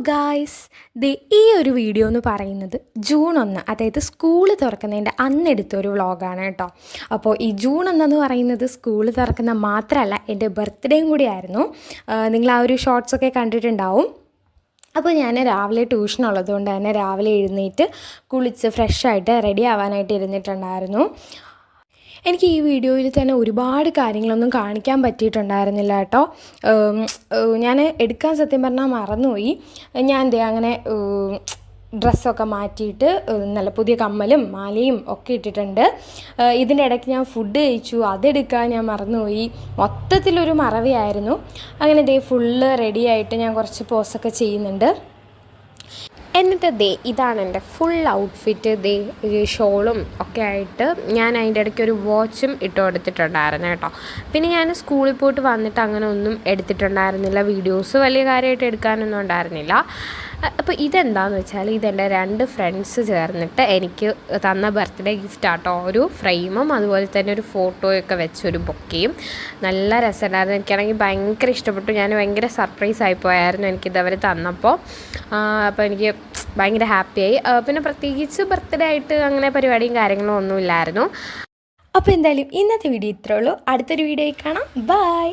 Guys, ഈ ഒരു video എന്ന് പറയുന്നത് ജൂൺ 1, അതായത് സ്കൂൾ തുറക്കുന്നതിൻ്റെ അന്നെടുത്തൊരു വ്ളോഗാണ് കേട്ടോ. അപ്പോൾ ഈ ജൂൺ 1 എന്ന് പറയുന്നത് സ്കൂൾ തുറക്കുന്ന മാത്രമല്ല, എൻ്റെ ബർത്ത്ഡേയും കൂടിയായിരുന്നു. നിങ്ങൾ ആ ഒരു ഷോർട്സൊക്കെ കണ്ടിട്ടുണ്ടാവും. അപ്പോൾ ഞാൻ രാവിലെ ട്യൂഷൻ ഉള്ളതുകൊണ്ട് തന്നെ രാവിലെ എഴുന്നേറ്റ് കുളിച്ച് ഫ്രഷായിട്ട് റെഡി ആവാനായിട്ട് ഇരുന്നിട്ടുണ്ടായിരുന്നു. എനിക്ക് ഈ വീഡിയോയിൽ തന്നെ ഒരുപാട് കാര്യങ്ങളൊന്നും കാണിക്കാൻ പറ്റിയിട്ടുണ്ടായിരുന്നില്ല കേട്ടോ. ഞാൻ എടുക്കാൻ സത്യം പറഞ്ഞാൽ മറന്നുപോയി. ഞാൻ അങ്ങനെ ഡ്രസ്സൊക്കെ മാറ്റിയിട്ട് നല്ല പുതിയ കമ്മലും മാലയും ഒക്കെ ഇട്ടിട്ടുണ്ട്. ഇതിൻ്റെ ഇടയ്ക്ക് ഞാൻ ഫുഡ് കഴിച്ചു, അതെടുക്കാൻ ഞാൻ മറന്നുപോയി. മൊത്തത്തിലൊരു മറവിയായിരുന്നു. അങ്ങനെ ഫുള്ള് റെഡിയായിട്ട് ഞാൻ കുറച്ച് പോസൊക്കെ ചെയ്യുന്നുണ്ട്. എന്നിട്ട് ഇതാണ് എൻ്റെ ഫുൾ ഔട്ട്ഫിറ്റ്. ഒരു ഷോളും ഒക്കെ ആയിട്ട് ഞാൻ അതിൻ്റെ ഇടയ്ക്ക് ഒരു വാച്ചും ഇട്ട് കൊടുത്തിട്ടുണ്ടായിരുന്നു കേട്ടോ. പിന്നെ ഞാൻ സ്കൂളിൽ പോയിട്ട് വന്നിട്ട് അങ്ങനെ ഒന്നും എടുത്തിട്ടുണ്ടായിരുന്നില്ല. വീഡിയോസ് വലിയ കാര്യമായിട്ട് എടുക്കാനൊന്നും ഉണ്ടായിരുന്നില്ല. അപ്പോൾ ഇതെന്താണെന്ന് വെച്ചാൽ ഇതെൻ്റെ 2 ഫ്രണ്ട്സ് ചേർന്നിട്ട് എനിക്ക് തന്ന ബർത്ത്ഡേ ഗിഫ്റ്റാട്ടോ. ഒരു ഫ്രെയിമും അതുപോലെ തന്നെ ഒരു ഫോട്ടോയൊക്കെ വെച്ചൊരു ബൊക്കയും. നല്ല രസമുണ്ടായിരുന്നു. എനിക്കാണെങ്കിൽ ഭയങ്കര ഇഷ്ടപ്പെട്ടു. ഞാൻ ഭയങ്കര സർപ്രൈസ് ആയിപ്പോയായിരുന്നു എനിക്കിതവർ തന്നപ്പോൾ. അപ്പോൾ എനിക്ക് ഭയങ്കര ഹാപ്പിയായി. പിന്നെ പ്രത്യേകിച്ച് ബർത്ത്ഡേ ആയിട്ട് അങ്ങനെ പരിപാടിയും കാര്യങ്ങളും ഒന്നുമില്ലായിരുന്നു. അപ്പോൾ എന്തായാലും ഇന്നത്തെ വീഡിയോ ഇത്രേ ഉള്ളൂ. അടുത്തൊരു വീഡിയോയിൽ കാണാം. ബൈ.